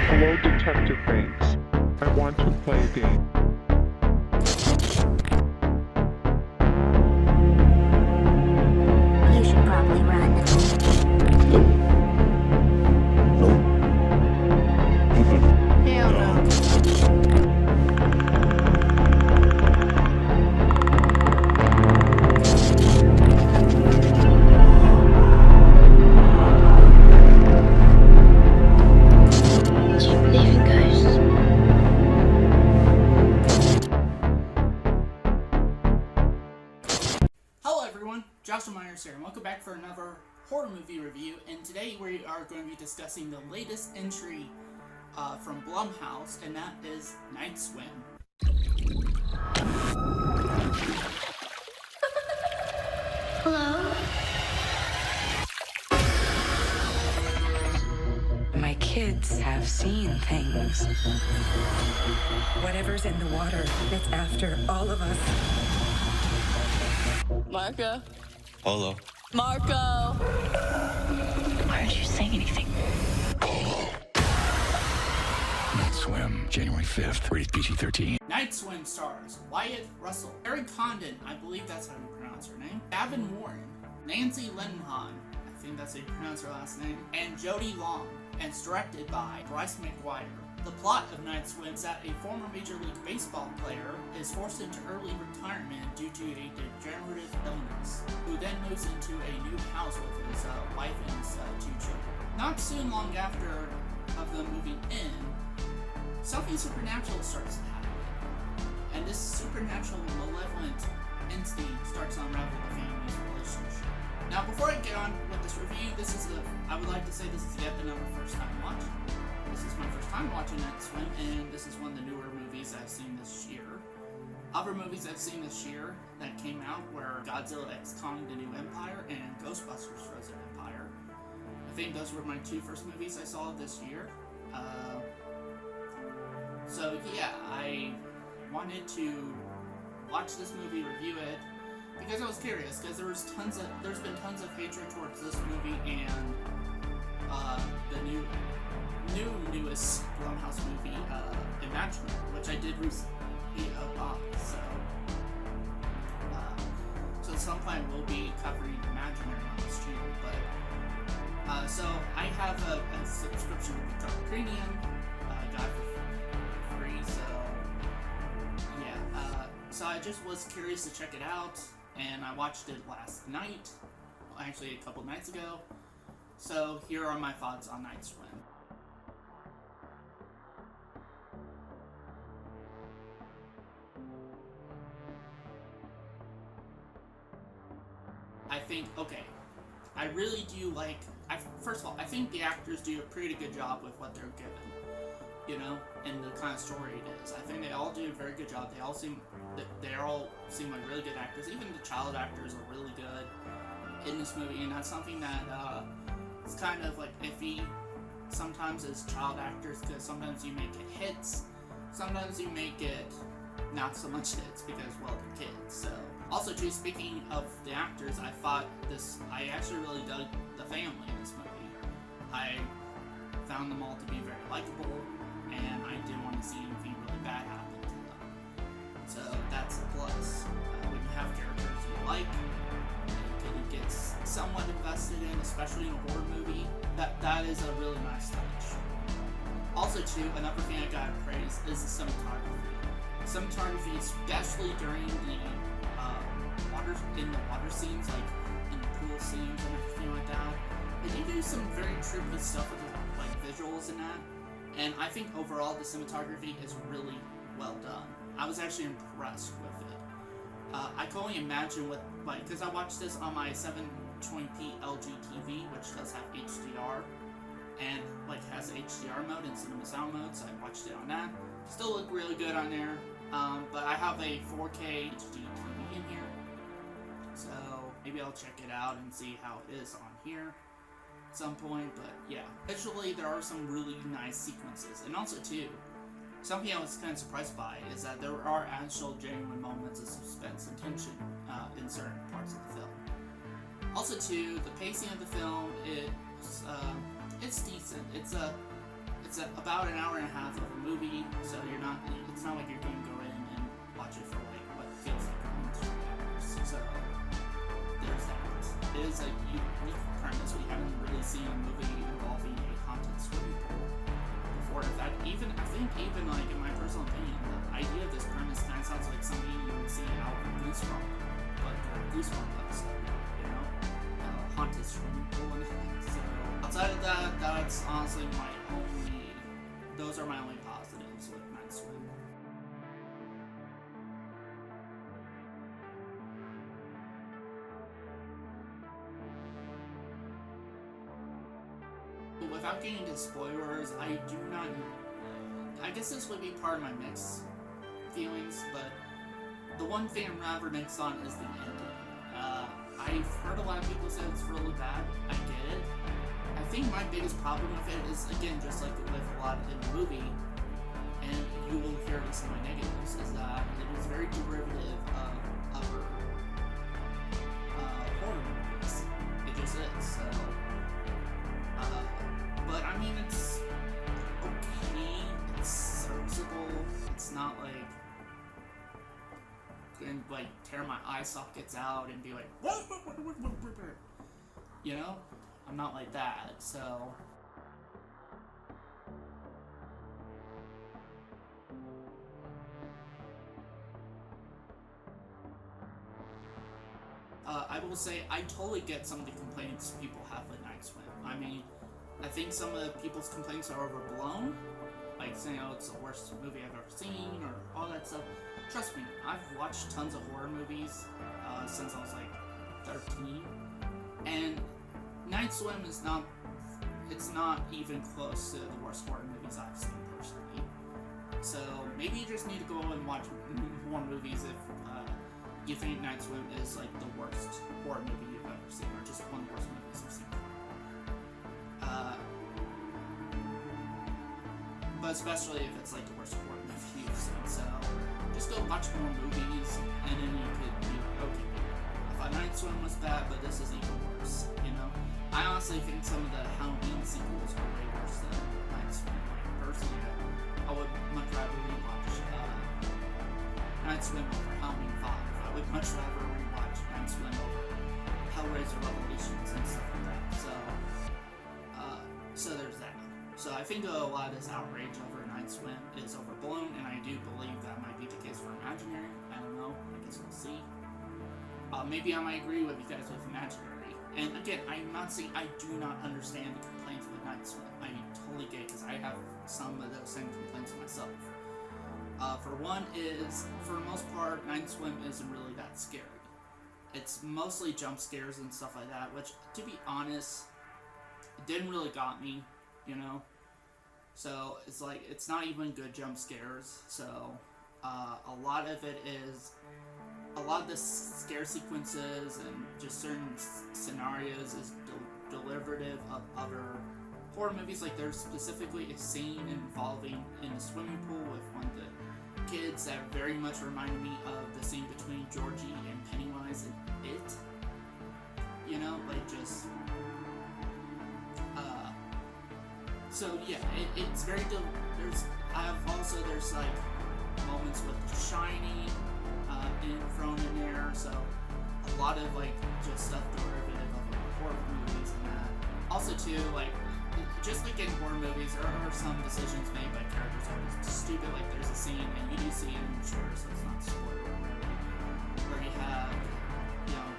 Hello, Detective Banks. I want to play a game. You should probably run. Hell no. Do you believe in ghosts? Hello everyone, Joshua Myers here, and welcome back for another horror movie review. And today we are going to be discussing the latest entry from Blumhouse, and that is Night Swim. Hello? My kids have seen things. Whatever's in the water, it's after all of us. Marco? Hello. Marco! Why aren't you saying anything? Night Swim, January 5th, rated PG-13. Night Swim stars Wyatt Russell, Eric Condon, I believe that's how you pronounce her name, Gavin Warren, Nancy Ledenhahn, I think that's how you pronounce her last name, and Jodie Long, and it's directed by Bryce McGuire. The plot of Night Swim is that a former Major League Baseball player is forced into early retirement due to a degenerative illness, who then moves into a new house with his wife and his two children. Not soon long after of them moving in, something supernatural starts to happen, and this supernatural malevolent entity starts to unravel the family's relationship. Now, before I get on with this review, I would like to say this is yet another first time watch. This is my first time watching Night Swim, and this is one of the newer movies I've seen this year. Other movies I've seen this year that came out were Godzilla x Kong: The New Empire and Ghostbusters: Frozen Empire. I think those were my two first movies I saw this year. So yeah, I wanted to watch this movie, review it, because I was curious, because there's been tons of hatred towards this movie and the newest Blumhouse movie, Imaginary, which I did recently about, so at some point we'll be covering Imaginary on this channel, but so I have a subscription to Dark Premium, got it for free, so yeah, so I just was curious to check it out, and I watched it last night, actually a couple nights ago, so here are my thoughts on Night Swim. I think, okay, I really do like, first of all, I think the actors do a pretty good job with what they're given, you know, and the kind of story it is. I think they all do a very good job. They all seem like really good actors. Even the child actors are really good in this movie, and that's something that is kind of like iffy sometimes as child actors, because sometimes you make it hits, sometimes you make it not so much hits because, well, they're kids. So also too, speaking of the actors, I actually really dug the family in this movie. I found them all to be very likable, and I didn't want to see anything really bad happen to them. So that's a plus. When you have characters you like, that you get somewhat invested in, especially in a horror movie, that is a really nice touch. Also too, another thing I gotta praise is the cinematography. Cinematography, especially during the water scenes, like in the pool scenes and everything like that. They do some very trippy stuff with like visuals and that. And I think overall the cinematography is really well done. I was actually impressed with it. I can only imagine what, like, because I watched this on my 720p LG TV, which does have HDR, and like has HDR mode and cinema sound mode, so I watched it on that. Still look really good on there, but I have a 4K HD TV in here, so maybe I'll check it out and see how it is on here at some point. But yeah, visually there are some really nice sequences, and also too, something I was kind of surprised by is that there are actual genuine moments of suspense and tension in certain parts of the film. Also too, the pacing of the film, it's decent. it's about an hour and a half of a movie, so it's not like you're going to go in and watch it for like what feels like almost 3 hours. So there's that. It is a unique premise. We haven't really seen a movie involving a haunted swimming pool before. In fact, I think like in my personal opinion, the idea of this premise kind of sounds like something you would see out in Goosebumps, but Goosebumps episode, you know, haunted swimming pool and things. So outside of that, that's honestly those are my only positives with Night Swim. Without getting into spoilers, I guess this would be part of my mixed feelings, but the one thing I'm rather mixed on is the ending. I've heard a lot of people say it's really bad. I get it. I think my biggest problem with it is, again, just like with a lot in the movie, and you will hear this in my negatives, is that it is very derivative of other horror movies. It just is. So, but I mean, it's okay. It's serviceable. It's not like going to like tear my eye sockets out and be like, you know. I'm not like that, so. I will say, I totally get some of the complaints people have with Night Swim. I mean, I think some of the people's complaints are overblown, like saying, oh, it's the worst movie I've ever seen, or all that stuff. Trust me, I've watched tons of horror movies since I was like 13, and Night Swim is not even close to the worst horror movies I've seen personally. So maybe you just need to go and watch more movies if you think Night Swim is like the worst horror movie you've ever seen, or just one of the worst movies you've seen. But especially if it's like the worst horror movie you've seen. So just go watch more movies, and then you could be like, okay, I thought Night Swim was bad, but this is even worse, you know? I honestly think some of the Halloween sequels are way worse than Night Swim. Like, personally, I would much rather rewatch Night Swim over Halloween 5. I would much rather rewatch Night Swim over Hellraiser Revelations and stuff like that. So there's that. So I think a lot of this outrage over Night Swim is overblown, and I do believe that might be the case for Imaginary. I don't know. I guess we'll see. Maybe I might agree with you guys with Imaginary. And again, I'm not saying I do not understand the complaints with Night Swim. I totally get it, because I have some of those same complaints myself. For one is, for the most part, Night Swim isn't really that scary. It's mostly jump scares and stuff like that, which, to be honest, it didn't really got me, you know? So, it's like, it's not even good jump scares, so, a lot of it is, a lot of the scare sequences and just certain scenarios is deliberative of other horror movies. Like, there's specifically a scene involving in a swimming pool with one of the kids that very much reminded me of the scene between Georgie and Pennywise and It. You know, like just so yeah, it's very there's like moments with Shining thrown in there, so a lot of like just stuff derivative of like, horror movies and that. Also too, like just like in horror movies, there are some decisions made by characters that are stupid. Like there's a scene, and you do see it, I'm sure, so it's not spoiler where you have, you know,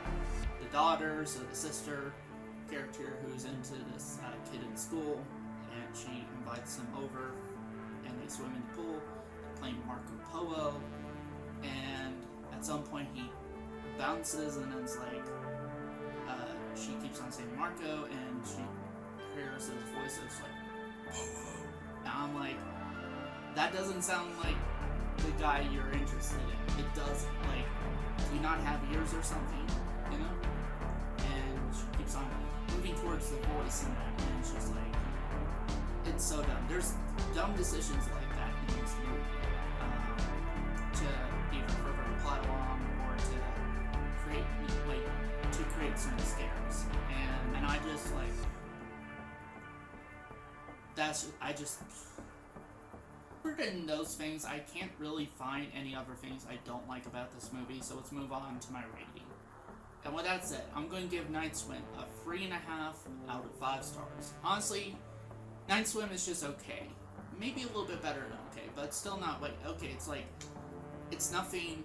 the daughter, so the sister character who's into this kid in school, and she invites him over, and they swim in the pool, playing Marco Polo, and at some point he bounces, and then it's like, she keeps on saying Marco, and she hears his voice, it's like, Polo. And I'm like, that doesn't sound like the guy you're interested in. It doesn't. Like, do you not have ears or something, you know? And she keeps on moving towards the voice, and it's just like, it's so dumb. There's dumb decisions like that in this movie, to either further the plot along or to create some scares. And I just like, other than those things, I can't really find any other things I don't like about this movie, so let's move on to my rating. And with that said, I'm going to give Night Swim a 3.5 out of 5 stars. Honestly, Night Swim is just okay. Maybe a little bit better than okay, but it's still not like, okay, it's nothing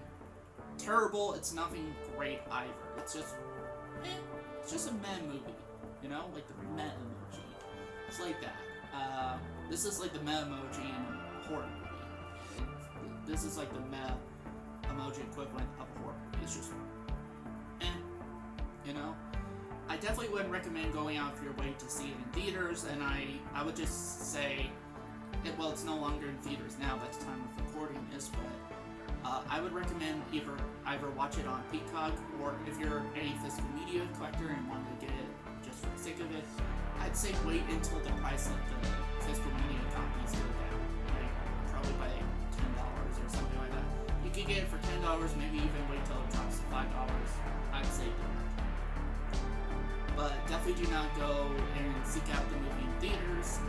terrible, it's nothing great either. It's just a meh movie, you know? Like the meh emoji. It's like that. This is like the meh emoji in a horror movie. This is like the meh emoji equivalent of a horror movie. It's just, you know? I definitely wouldn't recommend going out of your way to see it in theaters, and I would just say, it's no longer in theaters now, by the time of recording this, but I would recommend either watch it on Peacock, or if you're a physical media collector and want to get it just for the sake of it, I'd say wait until the price of the physical media copies go down, like probably by $10 or something like that. You could get it for $10, maybe even wait till it drops to $5. I'd say do that. But definitely do not go and seek out the movie in theaters,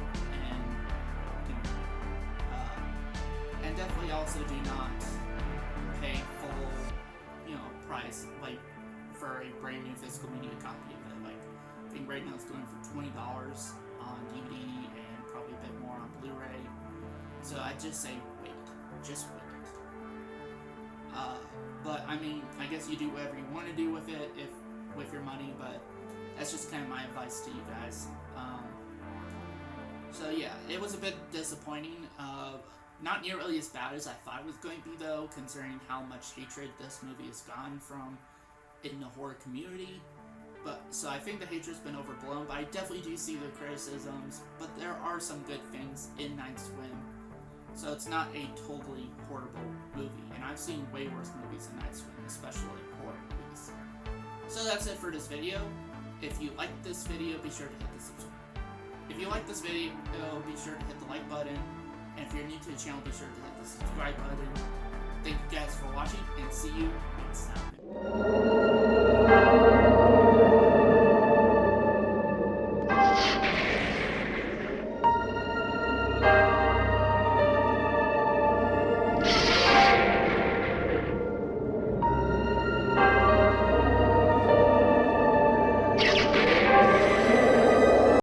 and definitely also do not pay full, price, like, for a brand new physical media copy of it. Like, I think right now it's going for $20 on DVD and probably a bit more on Blu-ray. So I'd just say wait. Just wait. But, I mean, I guess you do whatever you want to do with it, with your money, but that's just kind of my advice to you guys. So yeah, it was a bit disappointing. Not nearly as bad as I thought it was going to be, though, considering how much hatred this movie has gotten from in the horror community. So I think the hatred's been overblown, but I definitely do see the criticisms, but there are some good things in Night Swim. So it's not a totally horrible movie, and I've seen way worse movies than Night Swim, especially horror movies. So that's it for this video. If you liked this video, be sure to hit the subscribe. If you like this video, be sure to hit the like button. And if you're new to the channel, be sure to hit the subscribe button. Thank you guys for watching, and see you